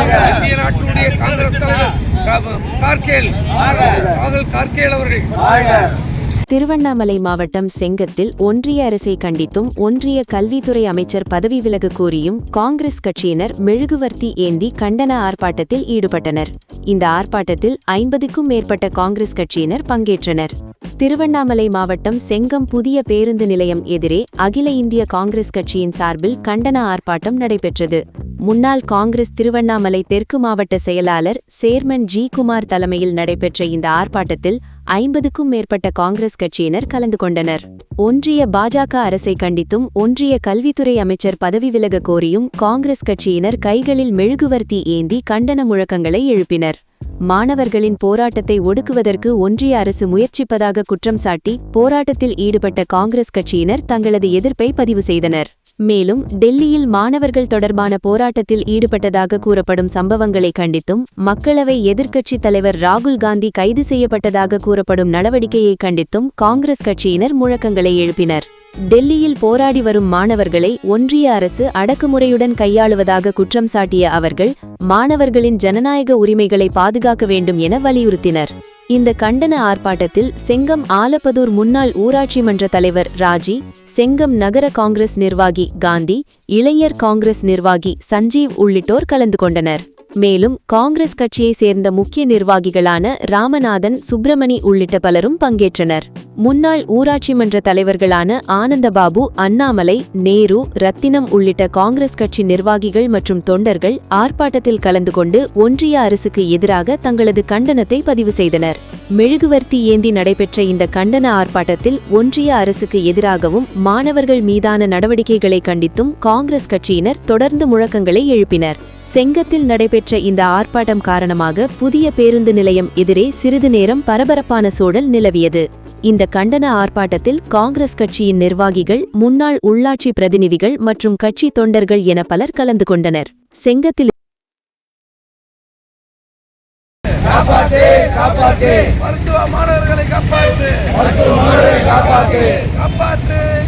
இந்திய நாட்டினுடைய காங்கிரஸ் தலைவர் ராகுல் கார்கேல் அவர்கள். திருவண்ணாமலை மாவட்டம் செங்கத்தில் ஒன்றிய அரசை கண்டித்தும் ஒன்றிய கல்வித்துறை அமைச்சர் பதவி விலக கோரியும் காங்கிரஸ் கட்சியினர் மெழுகுவர்த்தி ஏந்தி கண்டன ஆர்ப்பாட்டத்தில் ஈடுபட்டனர். இந்த ஆர்ப்பாட்டத்தில் 50க்கும் மேற்பட்ட காங்கிரஸ் கட்சியினர் பங்கேற்றனர். திருவண்ணாமலை மாவட்டம் செங்கம் புதிய பேருந்து நிலையம் எதிரே அகில இந்திய காங்கிரஸ் கட்சியின் சார்பில் கண்டன ஆர்ப்பாட்டம் நடைபெற்றது. முன்னாள் காங்கிரஸ் திருவண்ணாமலை தெற்கு மாவட்ட செயலாளர் சேர்மன் ஜி. குமார் தலைமையில் நடைபெற்ற இந்த ஆர்ப்பாட்டத்தில் 50க்கும் மேற்பட்ட காங்கிரஸ் கட்சியினர் கலந்து கொண்டனர். ஒன்றிய பாஜக அரசை கண்டித்தும் ஒன்றிய கல்வித்துறை அமைச்சர் பதவி விலக கோரியும் காங்கிரஸ் கட்சியினர் கைகளில் மெழுகுவர்த்தி ஏந்தி கண்டன முழக்கங்களை எழுப்பினர். மாணவர்களின் போராட்டத்தை ஒடுக்குவதற்கு ஒன்றிய அரசு முயற்சிப்பதாக குற்றம் சாட்டி போராட்டத்தில் ஈடுபட்ட காங்கிரஸ் கட்சியினர் தங்களது எதிர்ப்பை பதிவு செய்தனர். மேலும் டெல்லியில் மாணவர்கள் தொடர்பான போராட்டத்தில் ஈடுபட்டதாக கூறப்படும் சம்பவங்களை கண்டித்தும் மக்களவை எதிர்க்கட்சித் தலைவர் ராகுல் காந்தி கைது செய்யப்பட்டதாக கூறப்படும் நடவடிக்கையை கண்டித்தும் காங்கிரஸ் கட்சியினர் முழக்கங்களை எழுப்பினர். டெல்லியில் போராடி வரும் மாணவர்களை ஒன்றிய அரசு அடக்குமுறையுடன் கையாளுவதாக குற்றம் சாட்டிய அவர்கள் மாணவர்களின் ஜனநாயக உரிமைகளை பாதுகாக்க வேண்டும் என வலியுறுத்தினர். இந்த கண்டன ஆர்ப்பாட்டத்தில் செங்கம் ஆலப்பதூர் முன்னாள் ஊராட்சி மன்ற தலைவர் ராஜி, செங்கம் நகர காங்கிரஸ் நிர்வாகி காந்தி, இளைஞர் காங்கிரஸ் நிர்வாகி சஞ்சீவ் உள்ளிட்டோர் கலந்து கொண்டனர். மேலும் காங்கிரஸ் கட்சியை சேர்ந்த முக்கிய நிர்வாகிகளான ராமநாதன், சுப்பிரமணி உள்ளிட்ட பலரும் பங்கேற்றனர். முன்னாள் ஊராட்சி மன்ற தலைவர்களான ஆனந்தபாபு, அண்ணாமலை, நேரு, ரத்தினம் உள்ளிட்ட காங்கிரஸ் கட்சி நிர்வாகிகள் மற்றும் தொண்டர்கள் ஆர்ப்பாட்டத்தில் கலந்து கொண்டு ஒன்றிய அரசுக்கு எதிராக தங்களது கண்டனத்தை பதிவு செய்தனர். மெழுகுவர்த்தி ஏந்தி நடைபெற்ற இந்த கண்டன ஆர்ப்பாட்டத்தில் ஒன்றிய அரசுக்கு எதிராகவும் மாணவர்கள் மீதான நடவடிக்கைகளை கண்டித்தும் காங்கிரஸ் கட்சியினர் தொடர்ந்து முழக்கங்களை எழுப்பினர். செங்கத்தில் நடைபெற்ற இந்த ஆர்ப்பாட்டம் காரணமாக புதிய பேருந்து நிலையம் எதிரே சிறிது நேரம் பரபரப்பான சூழல் நிலவியது. இந்த கண்டன ஆர்ப்பாட்டத்தில் காங்கிரஸ் கட்சியின் நிர்வாகிகள், முன்னாள் உள்ளாட்சி பிரதிநிதிகள் மற்றும் கட்சி தொண்டர்கள் என பலர் கலந்து கொண்டனர். செங்கத்தில் மருத்துவ மாணவர்களை காப்பாற்று, மருத்துவ மாணவர்களை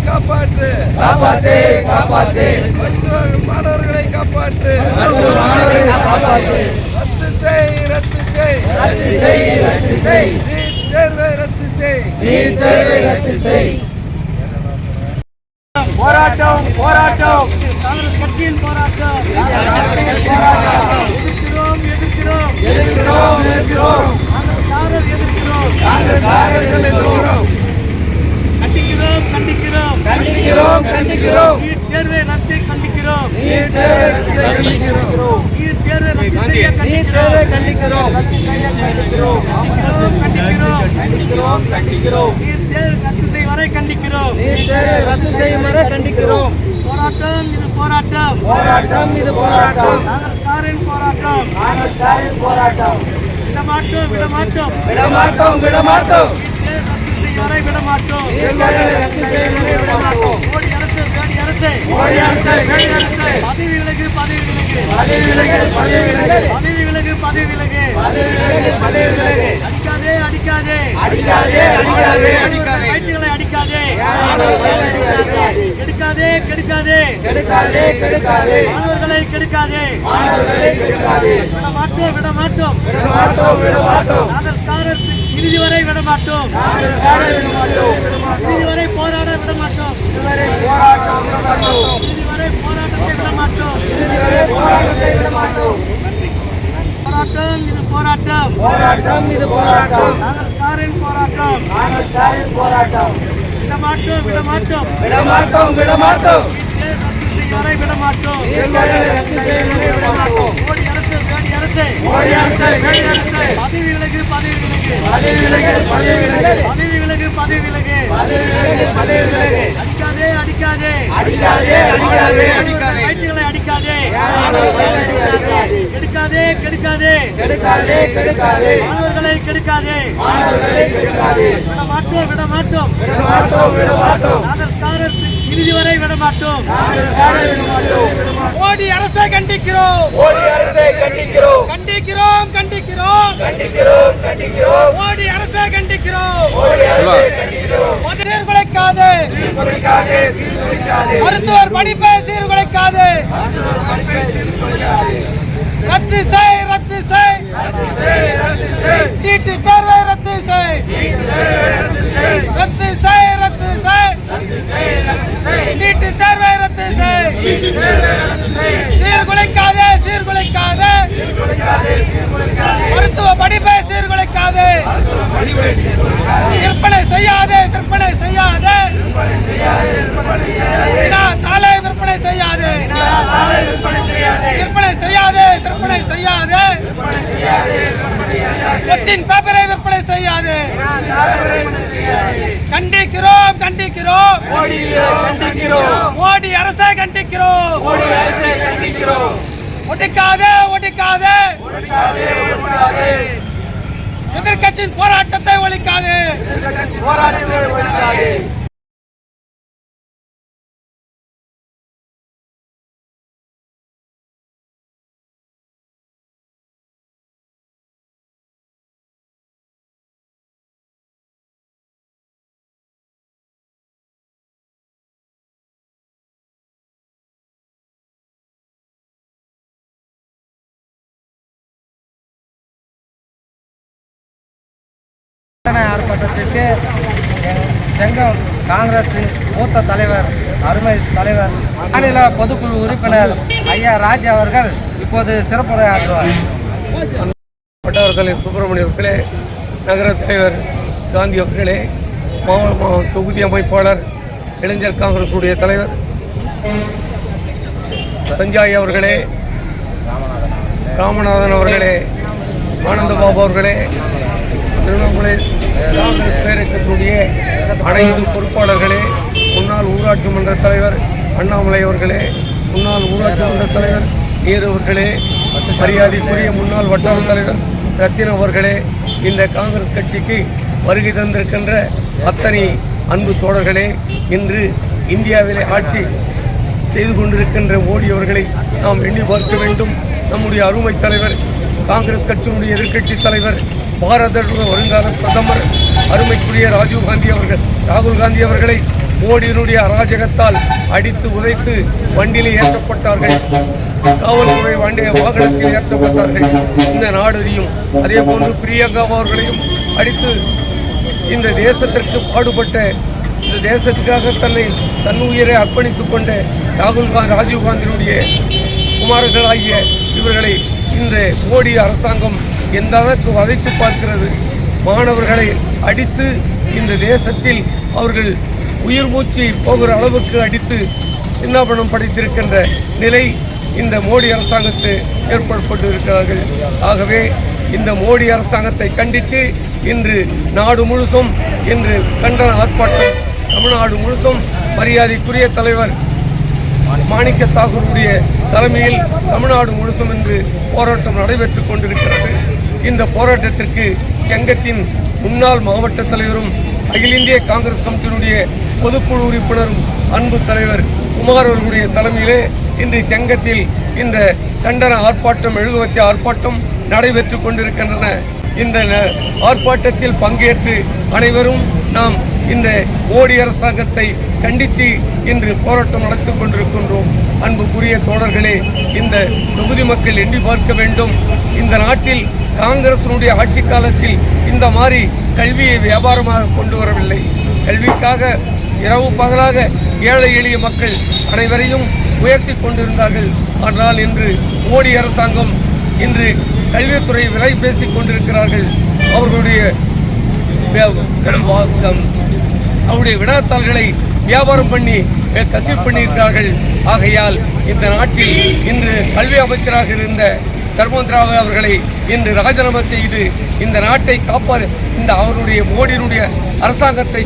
காப்பாற்று, ரத்து செய், நீட் தேர்வை ரத்து செய். போராட்டம் காங்கிரஸ் கட்சியின் போராட்டம். எதிர்க்கிறோம். கண்டிக்கிறோம். நீட் தேர்வை ரத்தை கண்டிக்கிறோம். நீட் தேர்வை ரத்து செய்யும் வரை கண்டிக்கிறோம். போராட்டம் இது போராட்டம். காங்கிரஸ்காரின் போராட்டம். விடமாட்டோம். மோடி அரசு பதவி விலகு. அடிக்காதே. கெடுக்காதே. மாணவர்களை கெடுக்காதே. விடமாட்டோம். காங்கிரஸ்காரர் இறுதி வரை விடமாட்டோம். இறுதி வரை போராட விடமாட்டோம். போராட்டம் இது போராட்டம். காங்கிரஸ்காரின் போராட்டம். விடமாட்டோம். மோடி அரசு பதவி விலகு. அடிக்காதே. கெடுக்காதே. மாணவர்களை கெடுக்காதே. விடமாட்டோம். காங்கிரஸ்காரர் இறுதி வரை விடமாட்டோம். மோடி அரசை கண்டிக்கிறோம். மோடி அரசை கண்டிக்கிறோம். சீர்குலைக்காதே. மருத்துவர் படிப்பை சீர்குலைக்காதே. ரத்து மருத்துவ படிப்பை சீர்குலைக்காதே, விற்பனை செய்யாதே, விற்பனை செய்யாதே, தாளை விற்பனை செய்யாதே, விற்பனை செய்யாதே, விற்பனை செய்யாதே, கொஸ்டின் பேப்பரை விற்பனை செய்யாதே. கண்டிக்கிறோம், கண்டிக்கிறோம், மோடி அரசை கண்டிக்கிறோம், ஒடுக்காதே, ஒடுக்காதே, எதிர்க்கட்சியின் போராட்டத்தை ஒழிக்காதே. ஆர்ப்பாட்டத்திற்கு செங்கம் காங்கிரஸின் மூத்த தலைவர், அருமை தலைவர், மாநில பொதுக்குழு உறுப்பினர் ஐயா ராஜ் அவர்கள் இப்போது சிறப்புரையாற்றுவார். பட்டவர்களின் சுப்பிரமணிய அவர்களே, நகர தலைவர் காந்தி அவர்களே, தொகுதி அமைப்பாளர் இளைஞர் காங்கிரசுடைய தலைவர் சஞ்சாய் அவர்களே, ராமநாதன் அவர்களே, ஆனந்தபாபு அவர்களே, திருவண்ணாமலை காங்கிரஸ் பேரக்கத்துடைய அனைத்து பொறுப்பாளர்களே, முன்னாள் ஊராட்சி மன்ற தலைவர் அண்ணாமலை அவர்களே, முன்னாள் ஊராட்சி மன்ற தலைவர் நேரு அவர்களே, மரியாதைக்குரிய முன்னாள் வட்டார தலைவர் ரத்தின் அவர்களே, இந்த காங்கிரஸ் கட்சிக்கு வருகை தந்திருக்கின்ற அத்தனை அன்பு தோழர்களே, இன்று இந்தியாவிலே ஆட்சி செய்து கொண்டிருக்கின்ற மோடி அவர்களை நாம் எண்ணி பார்க்க வேண்டும். நம்முடைய அருமை தலைவர், காங்கிரஸ் கட்சியினுடைய எதிர்க்கட்சி தலைவர், பாரத வருங்கால பிரதமர் அருமைக்குரிய ராகுல் காந்தி அவர்களை மோடியினுடைய அராஜகத்தால் அடித்து உதைத்து வண்டியில் ஏற்றப்பட்டார்கள், காவல்துறை வாகனத்தில் ஏற்றப்பட்டார்கள். இந்த நாடறியும். அதே போன்று பிரியங்கா அவர்களையும் அடித்து இந்த தேசத்திற்கு பாடுபட்ட, இந்த தேசத்துக்காக தன் உயிரை அர்ப்பணித்துக் கொண்ட ராஜீவ் காந்தியினுடைய குமாரர்களாகிய இவர்களை இந்த மோடி அரசாங்கம் எந்த அளவுக்கு வதைத்து பார்க்கிறது. மாணவர்களை அடித்து இந்த தேசத்தில் அவர்கள் உயிர் மூச்சு போகிற அளவுக்கு அடித்து சின்னாபனம் படைத்திருக்கின்ற நிலை இந்த மோடி அரசாங்கத்தை ஏற்படுத்தப்பட்டு இருக்கிறார்கள். ஆகவே இந்த மோடி அரசாங்கத்தை கண்டித்து இன்று நாடு முழுசும் இன்று கண்டன ஆர்ப்பாட்டம், தமிழ்நாடு முழுசும் மரியாதைக்குரிய தலைவர் மாணிக்க தாகூருடைய தலைமையில் தமிழ்நாடு முழுசும் இன்று போராட்டம் நடைபெற்றுக் கொண்டிருக்கிறது. இந்த போராட்டத்திற்கு செங்கத்தின் முன்னாள் மாவட்ட தலைவரும் அகில இந்திய காங்கிரஸ் கமிட்டியினுடைய பொதுக்குழு உறுப்பினரும் அன்பு தலைவர் குமார் அவர்களுடைய தலைமையிலே இன்று செங்கத்தில் இந்த கண்டன ஆர்ப்பாட்டம், மெழுகுவர்த்தி ஆர்ப்பாட்டம் நடைபெற்றுக் கொண்டிருக்கின்றன. இந்த ஆர்ப்பாட்டத்தில் பங்கேற்று அனைவரும் நாம் இந்த மோடி அரசாங்கத்தை கண்டித்து இன்று போராட்டம் நடத்தி கொண்டிருக்கின்றோம். அன்புக்குரிய தோழர்களே, இந்த தொகுதி மக்கள் எண்ணி பார்க்க வேண்டும். இந்த நாட்டில் காங்கிரசினுடைய ஆட்சி காலத்தில் இந்த மாதிரி கல்வியை வியாபாரமாக கொண்டு வரவில்லை. கல்விக்காக இரவு பகலாக ஏழை எளிய மக்கள் அனைவரையும் உயர்த்தி கொண்டிருந்தார்கள். ஆனால் இன்று மோடி அரசாங்கம் இன்று கல்வித்துறை விலை பேசிக் கொண்டிருக்கிறார்கள். அவர்களுடைய வினாத்தாள்களை வியாபாரம் பண்ணி கசிவு பண்ணியிருக்கிறார்கள். ஆகையால் இந்த நாட்டில் இன்று கல்வி அமைச்சராக இருந்த தர்மேந்திர அவர்களை இன்று ராஜினாமா செய்து இந்த நாட்டை அவருடைய மோடியினுடைய அரசாங்கத்தை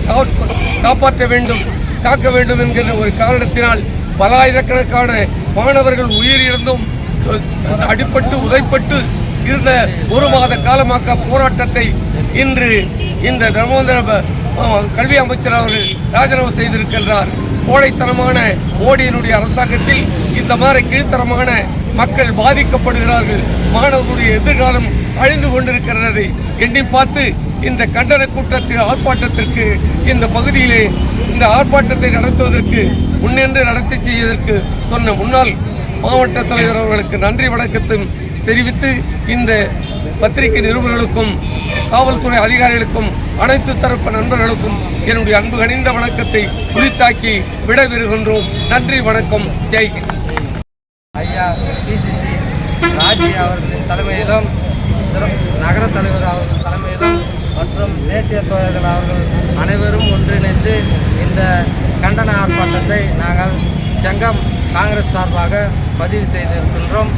காப்பாற்ற வேண்டும், காக்க வேண்டும் என்கிற ஒரு காரணத்தினால் பலாயிரக்கணக்கான மாணவர்கள் உயிரிழந்தும் அடிபட்டு உதைப்பட்டு இருந்த ஒரு மாத காலமாக போராட்டத்தை இன்று இந்த தர்மேந்திர கல்வி அமைச்சர் அவர்கள் ராஜினாமா செய்திருக்கின்றார். கோடைத்தனமான மோடியினுடைய அரசாங்கத்தில் இந்த மாதிரி கீழ்த்தரமான மக்கள் பாதிக்கப்படுகிறார்கள். மாணவர்களுடைய எதிர்காலம் அழிந்து கொண்டிருக்கிறது. எண்ணி பார்த்து இந்த கண்டன கூட்டத்தில் ஆர்ப்பாட்டத்திற்கு இந்த பகுதியிலே இந்த ஆர்ப்பாட்டத்தை நடத்துவதற்கு முன்னின்று நடத்தி செய்வதற்கு சொன்ன முன்னாள் மாவட்ட தலைவர் அவர்களுக்கு நன்றி வணக்கத்தையும் தெரிவித்து இந்த பத்திரிகை நிருபர்களுக்கும் காவல்துறை அதிகாரிகளுக்கும் அனைத்து தரப்பு நண்பர்களுக்கும் என்னுடைய அன்பு கனிந்த வணக்கத்தை உரித்தாக்கி விடைபெறுகின்றோம். நன்றி, வணக்கம், ஜெய் ஹிந்த். ஐயா பிசிசி ராஜி அவர்களின் தலைமையிலும் நகர தலைவர் அவர்கள் தலைமையிலும் மற்றும் தேசிய தோழர்கள் அவர்கள் அனைவரும் ஒன்றிணைந்து இந்த கண்டன ஆர்ப்பாட்டத்தை நாங்கள் செங்கம் காங்கிரஸ் சார்பாக பதிவு செய்திருக்கின்றோம்.